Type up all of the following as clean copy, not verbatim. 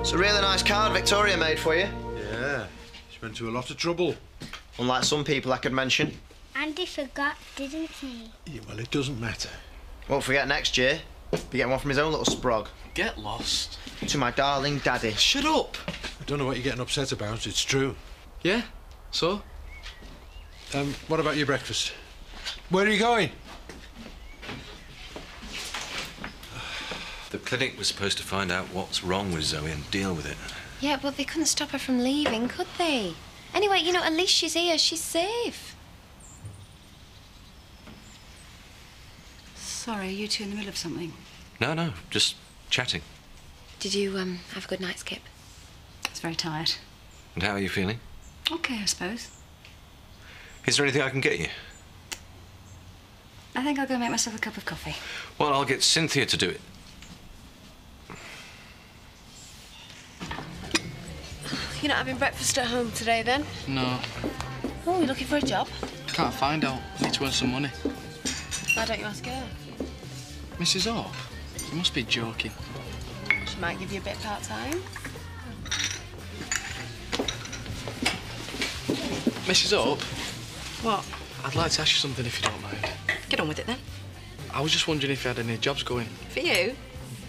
It's a really nice card Victoria made for you. Yeah, she went to a lot of trouble. Unlike some people I could mention. Andy forgot, didn't he? Yeah, well, it doesn't matter. Won't forget next year. Be getting one from his own little sprog. Get lost. To my darling daddy. Shut up. I don't know what you're getting upset about, it's true. Yeah? So? What about your breakfast? Where are you going? The clinic was supposed to find out what's wrong with Zoe and deal with it. Yeah, but they couldn't stop her from leaving, could they? Anyway, you know, at least she's here. She's safe. Sorry, are you two in the middle of something? No, just chatting. Did you, have a good night, Skip? I was very tired. And how are you feeling? Okay, I suppose. Is there anything I can get you? I think I'll go make myself a cup of coffee. Well, I'll get Cynthia to do it. You're not having breakfast at home today, then? No. Oh, you're looking for a job? Can't find out. Need to earn some money. Why don't you ask her? Mrs. Orp? You must be joking. She might give you a bit part-time. Mrs. Orp? What? I'd like to ask you something if you don't mind. Get on with it, then. I was just wondering if you had any jobs going. For you?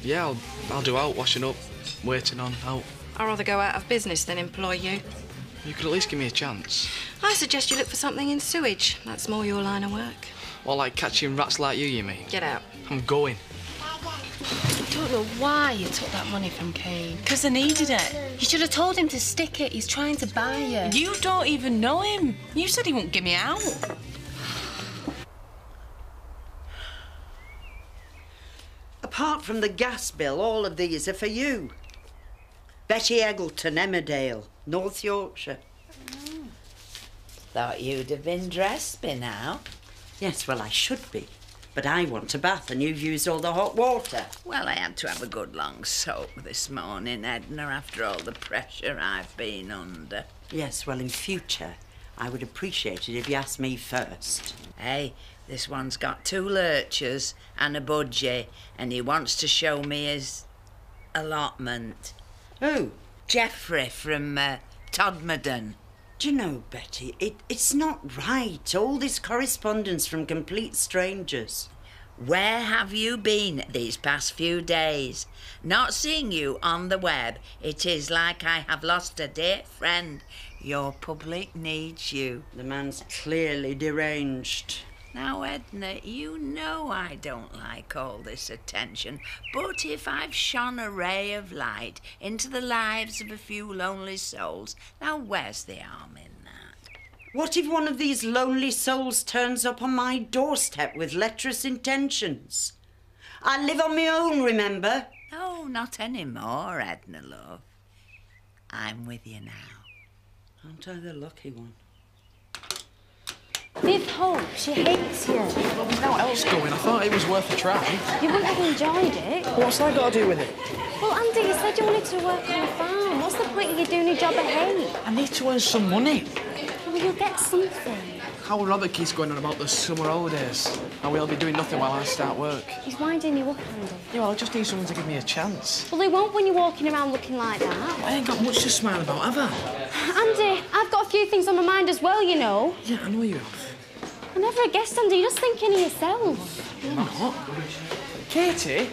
Yeah, I'll do out, washing up, waiting on, out. I'd rather go out of business than employ you. You could at least give me a chance. I suggest you look for something in sewage. That's more your line of work. Or like catching rats like you mean? Get out. I'm going. I don't know why you took that money from Kane. Because I needed it. You should have told him to stick it. He's trying to buy you. You don't even know him. You said he wouldn't give me out. Apart from the gas bill, all of these are for you. Betty Eggleton, Emmerdale, North Yorkshire. Thought you'd have been dressed by now. Yes, well, I should be. But I want a bath and you've used all the hot water. Well, I had to have a good long soak this morning, Edna, after all the pressure I've been under. Yes, well, in future, I would appreciate it if you asked me first. Hey, this one's got 2 lurchers and a budgie, and he wants to show me his allotment. Who? Geoffrey from Todmorden. Do you know, Betty, it's not right, all this correspondence from complete strangers. Where have you been these past few days? Not seeing you on the web, it is like I have lost a dear friend. Your public needs you. The man's clearly deranged. Now, Edna, you know I don't like all this attention, but if I've shone a ray of light into the lives of a few lonely souls, now where's the harm in that? What if one of these lonely souls turns up on my doorstep with lecherous intentions? I live on my own, remember? Oh, not anymore, Edna, love. I'm with you now. Aren't I the lucky one? Viv Hope, she hates you. Well, there's no else going. I thought it was worth a try. You wouldn't have enjoyed it. What's that got to do with it? Well, Andy, you said you wanted to work on a farm. What's the point of you doing a job I hate? I need to earn some money. Well, you'll get something. How Robert keeps going on about the summer holidays. And we'll be doing nothing while I start work. He's winding you up, Andy. Yeah, well, I just need someone to give me a chance. Well, they won't when you're walking around looking like that. I ain't got much to smile about, have I? Andy, I've got a few things on my mind as well, you know. Yeah, I know you have. I never a guest, Andy. You're just thinking of yourself. I'm not. Katie?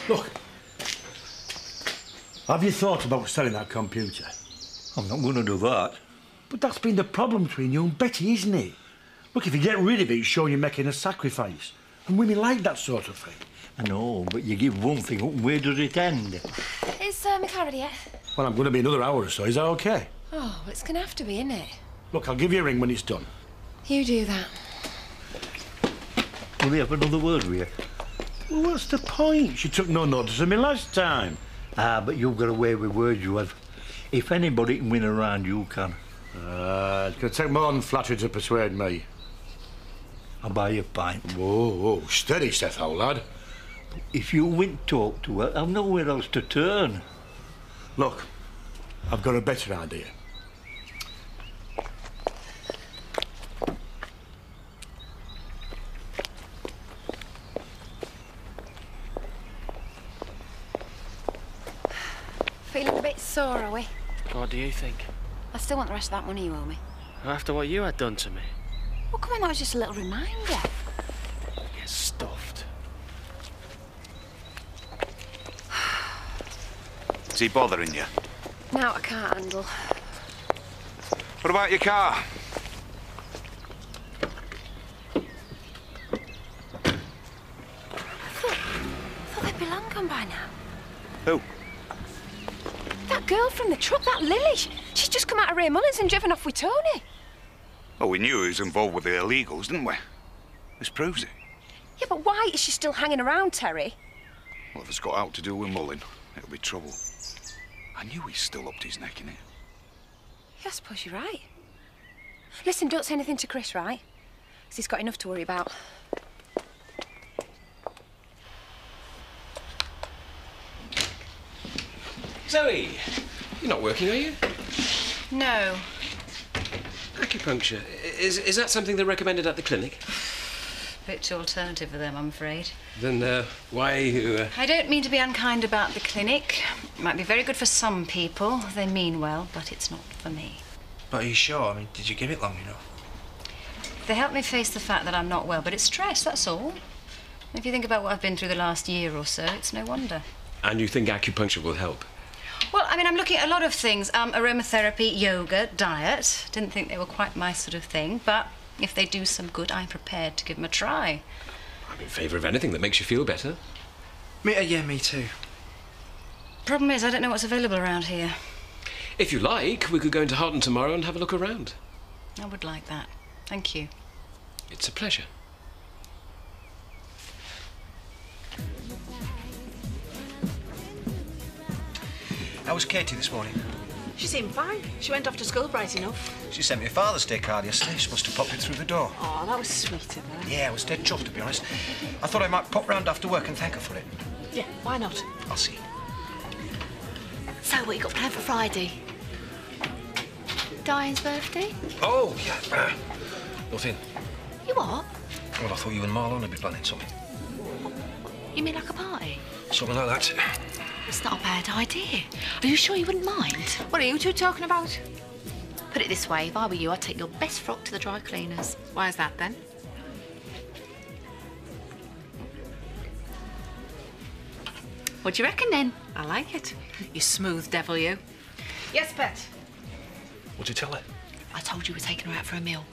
Look, have you thought about selling that computer? I'm not going to do that. But that's been the problem between you and Betty, isn't it? Look, if you get rid of it, it's showing you're making a sacrifice. And women like that sort of thing. I know, but you give one thing up and where does it end? Is my car ready yet? Well, I'm going to be another hour or so. Is that OK? Oh, it's going to have to be, isn't it? Look, I'll give you a ring when it's done. You do that. Will we have another word with you? Well, what's the point? She took no notice of me last time. Ah, but you've got a way with words, you have. If anybody can win around, you can. It's going to take more than flattery to persuade me. I'll buy you a pint. Whoa, steady, Seth, old lad. If you won't talk to her, I've nowhere else to turn. Look, I've got a better idea. Feeling a bit sore, are we? What do you think? I still want the rest of that money you owe me. After what you had done to me? Well, come on, that was just a little reminder. Get stuffed. Is he bothering you? Now I can't handle. What about your car? I thought they'd be long gone by now. Who? That girl from the truck, that Lily. She's just come out of Ray Mullins and driven off with Tony. Oh, we knew he was involved with the illegals, didn't we? This proves it. Yeah, but why is she still hanging around, Terry? Well, if it's got out to do with Mullin, it'll be trouble. I knew he's still up to his neck in it. Yeah, I suppose you're right. Listen, don't say anything to Chris, right? Because he's got enough to worry about. Zoe, you're not working, are you? No. Acupuncture. Is that something they recommended at the clinic? Bit too alternative for them, I'm afraid. Then why are you... I don't mean to be unkind about the clinic. It might be very good for some people. They mean well, but it's not for me. But are you sure? I mean, did you give it long enough? They help me face the fact that I'm not well, but it's stress, that's all. If you think about what I've been through the last year or so, it's no wonder. And you think acupuncture will help? Well, I mean, I'm looking at a lot of things. Aromatherapy, yoga, diet. Didn't think they were quite my sort of thing, but if they do some good, I'm prepared to give them a try. I'm in favour of anything that makes you feel better. Yeah, me too. Problem is, I don't know what's available around here. If you like, we could go into Harden tomorrow and have a look around. I would like that. Thank you. It's a pleasure. How was Katie this morning? She seemed fine. She went off to school bright enough. She sent me a Father's Day card yesterday. She must have popped it through the door. Oh, that was sweet of her. Yeah, I was dead chuffed, to be honest. I thought I might pop round after work and thank her for it. Yeah, why not? I'll see. So, what you got planned for Friday? Diane's birthday? Oh, yeah. Nothing. You what? Well, I thought you and Marlon would be planning something. You mean like a party? Something like that. It's not a bad idea. Are you sure you wouldn't mind? What are you two talking about? Put it this way, if I were you, I'd take your best frock to the dry cleaners. Why is that, then? What do you reckon, then? I like it. You smooth devil, you. Yes, Pet? What'd you tell her? I told you we're taking her out for a meal.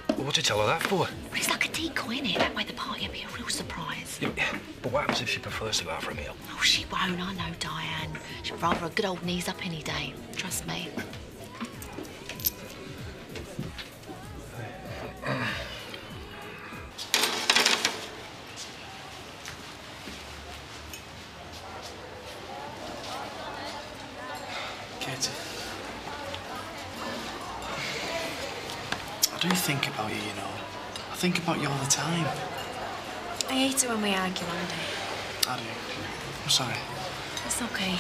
Well, what'd you tell her that for? But it's like a decoy, innit? That way the party will be a real surprise. Yeah, but what happens if she prefers to go out for a meal? Oh, she won't. I know Diane. She'd rather a good old knees up any day. Trust me. Katie. I do think about you, you know. I think about you all the time. I hate it when we argue, Andy. I do. I'm sorry. It's okay.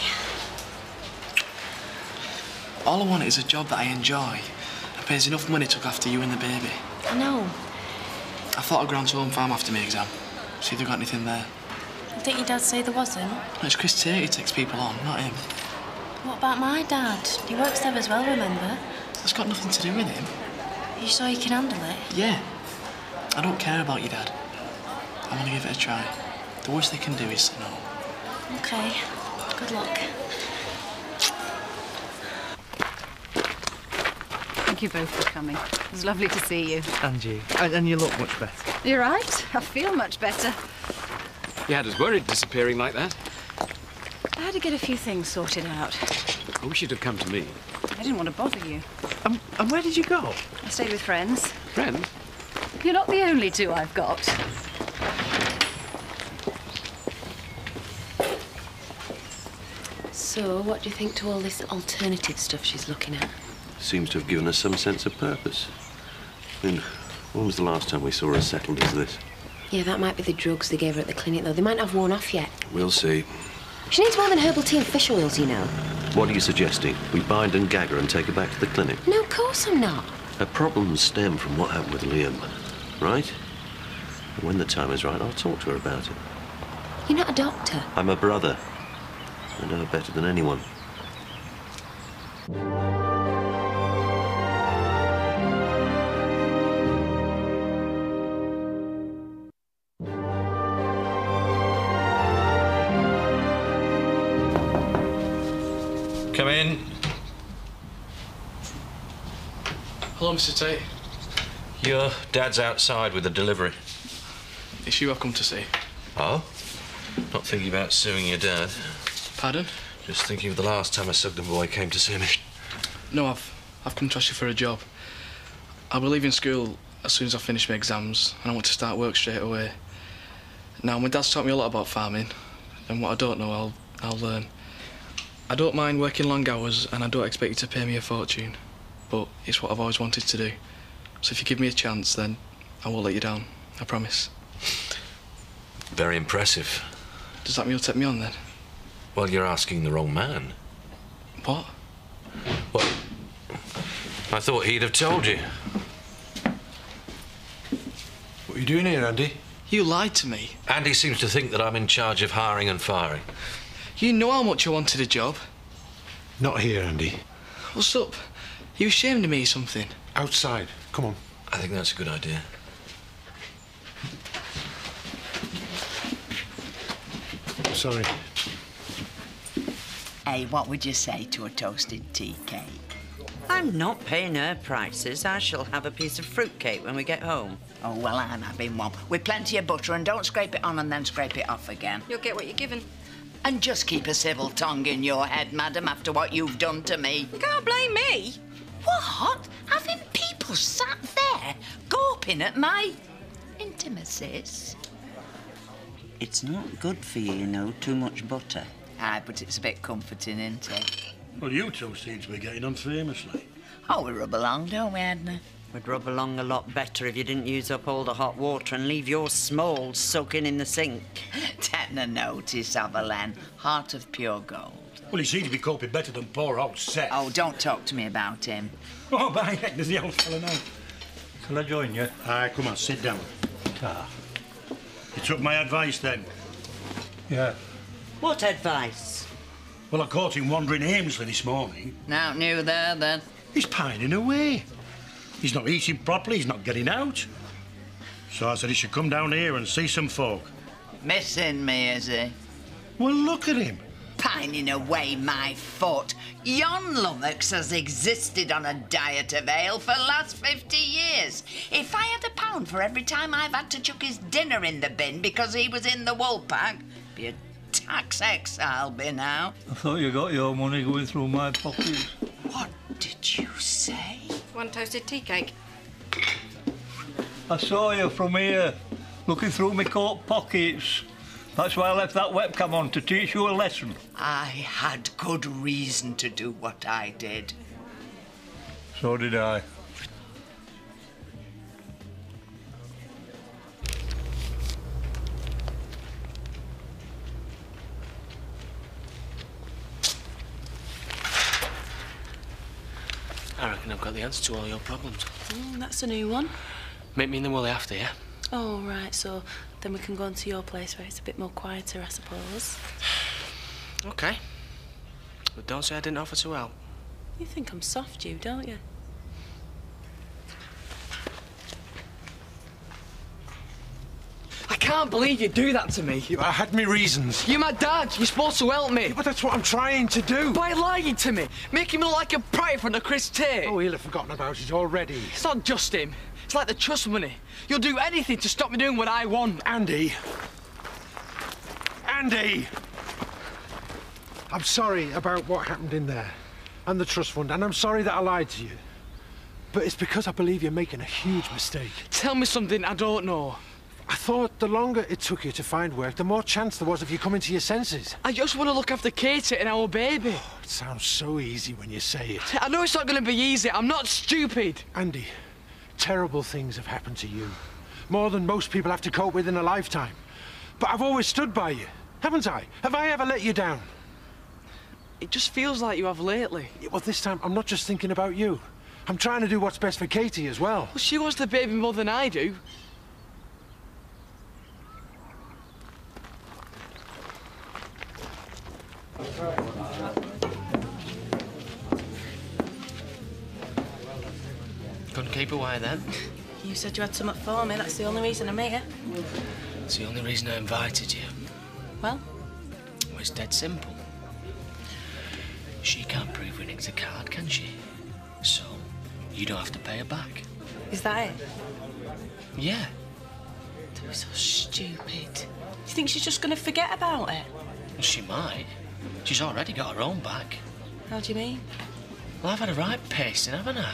All I want is a job that I enjoy and pays enough money to look after you and the baby. I know. I thought I'd go on to home farm after my exam. See if they've got anything there. Didn't your dad say there wasn't? It's Chris Tate who takes people on, not him. What about my dad? He works there as well, remember? It's got nothing to do with him. Are you sure you can handle it? Yeah. I don't care about your dad. I want to give it a try. The worst they can do is say no. Okay. Good luck. Thank you both for coming. It was lovely to see you. And you. And you look much better. You're right. I feel much better. You had us worried disappearing like that. I had to get a few things sorted out. I wish you'd have come to me. I didn't want to bother you. And where did you go? I stayed with friends. Friend? You're not the only two I've got. So, what do you think to all this alternative stuff she's looking at? Seems to have given us some sense of purpose. I mean, when was the last time we saw her settled as this? Yeah, that might be the drugs they gave her at the clinic, though. They might not have worn off yet. We'll see. She needs more than herbal tea and fish oils, you know. What are you suggesting? We bind and gag her and take her back to the clinic? No, of course I'm not. Her problems stem from what happened with Liam, right? And when the time is right, I'll talk to her about it. You're not a doctor. I'm a brother. I know her better than anyone. Hello, Mr. Tate. Your dad's outside with a delivery. It's you I've come to see. Oh? Not thinking about suing your dad? Pardon? Just thinking of the last time a Sugden boy came to see me. No, I've come to ask you for a job. I'll be leaving school as soon as I finish my exams, and I want to start work straight away. Now, my dad's taught me a lot about farming, and what I don't know, I'll learn. I don't mind working long hours, and I don't expect you to pay me a fortune, but it's what I've always wanted to do. So if you give me a chance, then I won't let you down. I promise. Very impressive. Does that mean you'll take me on, then? Well, you're asking the wrong man. What? Well, I thought he'd have told you. What are you doing here, Andy? You lied to me. Andy seems to think that I'm in charge of hiring and firing. You know how much I wanted a job. Not here, Andy. What's up? You ashamed of me or something? Outside. Come on. I think that's a good idea. Sorry. Hey, what would you say to a toasted tea cake? I'm not paying her prices. I shall have a piece of fruitcake when we get home. Oh, well, I'm having one. With plenty of butter, and don't scrape it on and then scrape it off again. You'll get what you're given. And just keep a civil tongue in your head, madam, after what you've done to me. You can't blame me. What? Having people sat there gawping at my intimacies? It's not good for you, you know, too much butter. Aye, but it's a bit comforting, isn't it? Well, you two seem to be getting on famously. Oh, we rub along, don't we, Edna? Would rub along a lot better if you didn't use up all the hot water and leave your smalls soaking in the sink. Taking a notice of a Len. Heart of pure gold. Well, he seems to be coping better than poor old Seth. Oh, don't talk to me about him. Oh, by heck, there's the old fella now. Shall I join you? Aye, come on, sit down. You took my advice then? Yeah. What advice? Well, I caught him wandering aimlessly this morning. Now new there, then. He's pining away. He's not eating properly, he's not getting out. So I said he should come down here and see some folk. Missing me, is he? Well, look at him. Pining away my foot. Yon lummox has existed on a diet of ale for the last 50 years. If I had £1 for every time I've had to chuck his dinner in the bin because he was in the wool pack, be a tax exile by now. I thought you got your money going through my pockets. What did you say? One toasted tea cake. I saw you from here, looking through my coat pockets. That's why I left that webcam on, to teach you a lesson. I had good reason to do what I did. So did I. I reckon I've got the answer to all your problems. That's a new one. Meet me in the woolly after, yeah? Oh, right, so then we can go on to your place where it's a bit more quieter, I suppose. OK. But don't say I didn't offer to help. You think I'm soft, you, don't you? I can't believe you'd do that to me. I had me reasons. You're my dad. You're supposed to help me. But that's what I'm trying to do. By lying to me, making me look like a prat in front of Chris Tate. Oh, he'll have forgotten about it already. It's not just him. It's like the trust money. You'll do anything to stop me doing what I want. Andy. Andy! I'm sorry about what happened in there and the trust fund, and I'm sorry that I lied to you. But it's because I believe you're making a huge mistake. Tell me something I don't know. I thought the longer it took you to find work, the more chance there was of you coming to your senses. I just want to look after Katie and our baby. Oh, it sounds so easy when you say it. I know it's not going to be easy. I'm not stupid. Andy, terrible things have happened to you. More than most people have to cope with in a lifetime. But I've always stood by you, haven't I? Have I ever let you down? It just feels like you have lately. Yeah, well, this time I'm not just thinking about you. I'm trying to do what's best for Katie as well. Well, she wants the baby more than I do. Couldn't keep away then. You said you had something for me. That's the only reason I'm here. It's the only reason I invited you. Well? Well, it's dead simple. She can't prove we nicked a card, can she? So, You don't have to pay her back. Is that it? Yeah. You're so stupid. Do you think she's just going to forget about it? Well, she might. She's already got her own back. How do you mean? Well, I've had a right pasting, haven't I?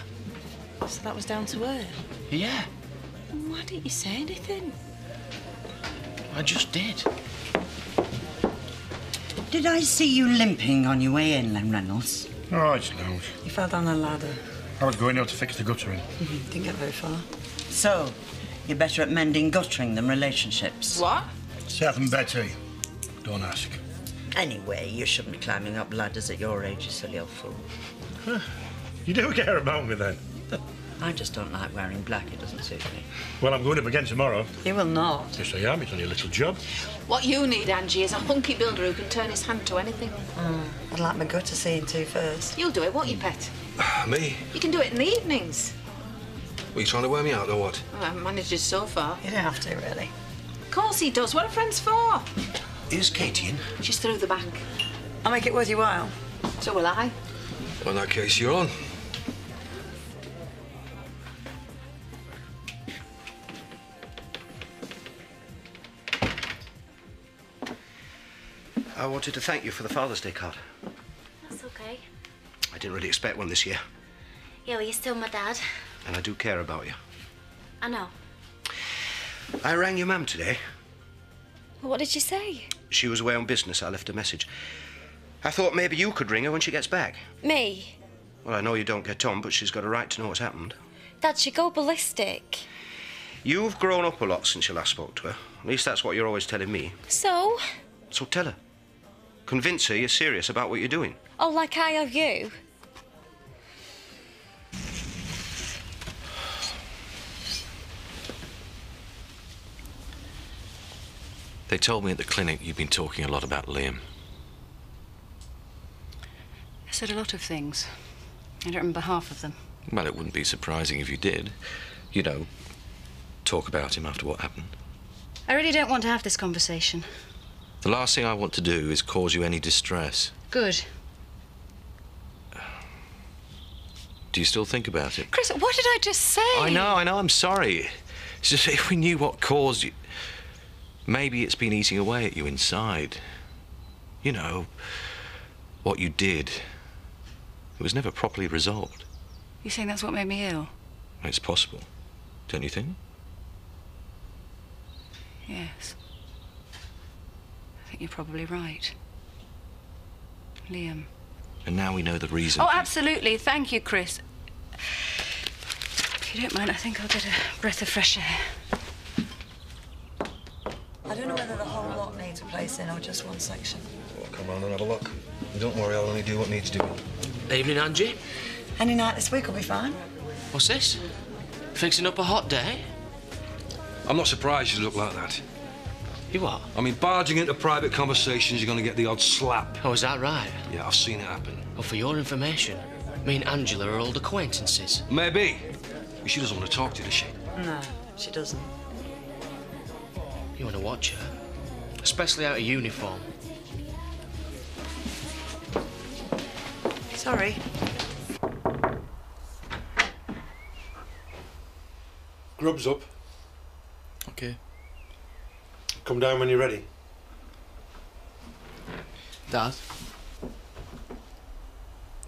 So that was down to her? Yeah. Why didn't you say anything? I just did. Did I see you limping on your way in, Len Reynolds? Oh, it's no. You fell down a ladder. I was going out to fix the guttering. Didn't get very far. So, you're better at mending guttering than relationships. What? Seth and Betty. Don't ask. Anyway, you shouldn't be climbing up ladders at your age, you silly old fool. You do care about me, then? I just don't like wearing black. It doesn't suit me. Well, I'm going up again tomorrow. You will not. Yes, I am. It's only a little job. What you need, Angie, is a hunky builder who can turn his hand to anything. I'd like my gutter seen to first. You'll do it, won't you, Pet? Me? You can do it in the evenings. Were you trying to wear me out or what? Well, I haven't managed it so far. You don't have to, really. Of course he does. What are friends for? Is Katie in? She's through the back. I'll make it worth your while. So will I. Well, in that case, you're on. I wanted to thank you for the Father's Day card. That's okay. I didn't really expect one this year, Yeah, well, you're still my dad. and I do care about you. I know. I rang your mum today. What did you say? She was away on business. I left a message. I thought maybe you could ring her when she gets back. Me? Well, I know you don't get on, but she's got a right to know what's happened. Dad, she go ballistic. You've grown up a lot since you last spoke to her. At least that's what you're always telling me. So? So tell her. Convince her you're serious about what you're doing. Oh, like I have you? They told me at the clinic you've been talking a lot about Liam. I said a lot of things. I don't remember half of them. Well, it wouldn't be surprising if you did. You know, talk about him after what happened. I really don't want to have this conversation. The last thing I want to do is cause you any distress. Good. Do you still think about it? Chris, what did I just say? I know, I'm sorry. It's just if we knew what caused you... Maybe it's been eating away at you inside. You know, what you did. It was never properly resolved. You think that's what made me ill? It's possible, don't you think? Yes. I think you're probably right. Liam. And now we know the reason. Oh, absolutely. Thank you, Chris. If you don't mind, I think I'll get a breath of fresh air. I don't know whether the whole lot needs replacing or just one section. Well, come on and have a look. Don't worry, I'll only do what needs doing. Evening, Angie. Any night this week will be fine. What's this? Fixing up a hot day? I'm not surprised you look like that. You what? I mean, barging into private conversations, you're going to get the odd slap. Oh, is that right? Yeah, I've seen it happen. Well, for your information, me and Angela are old acquaintances. Maybe. But she doesn't want to talk to you, does she? No, she doesn't. You want to watch her? Especially out of uniform. Sorry. Grub's up. OK. Come down when you're ready. Dad?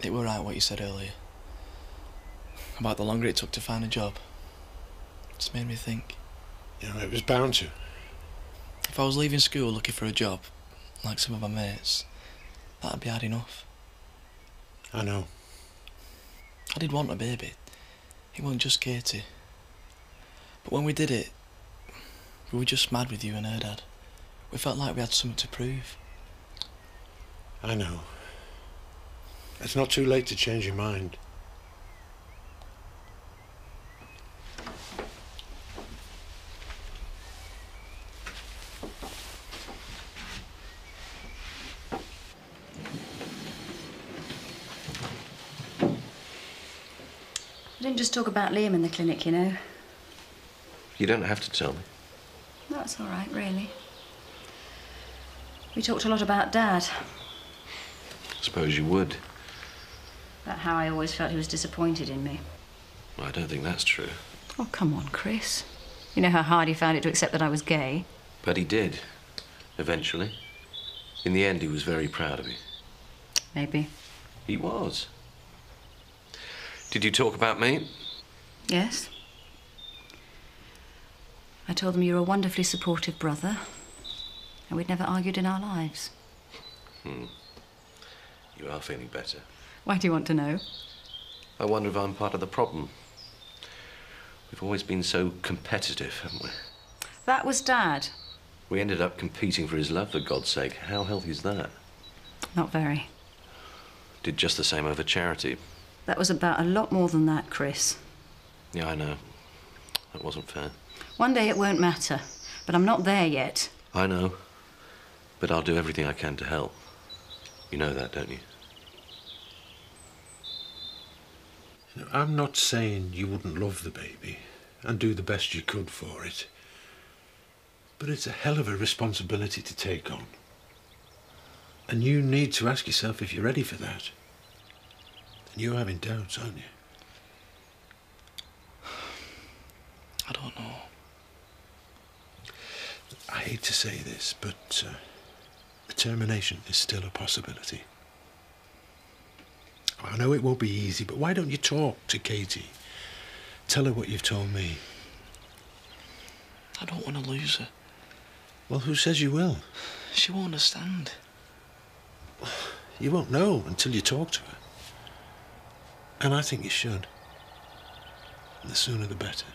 It were right what you said earlier. About the longer it took to find a job. It just made me think. You know, it was bound to. If I was leaving school looking for a job, like some of my mates, that'd be hard enough. I know. I did want a baby. It wasn't just Katie. But when we did it, we were just mad with you and her dad. We felt like we had something to prove. I know. It's not too late to change your mind. I didn't just talk about Liam in the clinic, you know. You don't have to tell me. That's all right, really. We talked a lot about Dad. Suppose you would. About how I always felt he was disappointed in me. Well, I don't think that's true. Oh, come on, Chris. You know how hard he found it to accept that I was gay. But he did, eventually. In the end, he was very proud of me. Maybe. He was. Did you talk about me? Yes. I told them you're a wonderfully supportive brother, and we'd never argued in our lives. You are feeling better. Why do you want to know? I wonder if I'm part of the problem. We've always been so competitive, haven't we? That was Dad. We ended up competing for his love, for God's sake. How healthy is that? Not very. Did just the same over charity. That was about a lot more than that, Chris. Yeah, I know. That wasn't fair. One day it won't matter, but I'm not there yet. I know. But I'll do everything I can to help. You know that, don't you? I'm not saying you wouldn't love the baby and do the best you could for it. But it's a hell of a responsibility to take on. And you need to ask yourself if you're ready for that. And you're having doubts, aren't you? I don't know. I hate to say this, but termination is still a possibility. I know it won't be easy, but why don't you talk to Katie? Tell her what you've told me. I don't want to lose her. Well, who says you will? She won't understand. You won't know until you talk to her. And I think you should. And the sooner the better.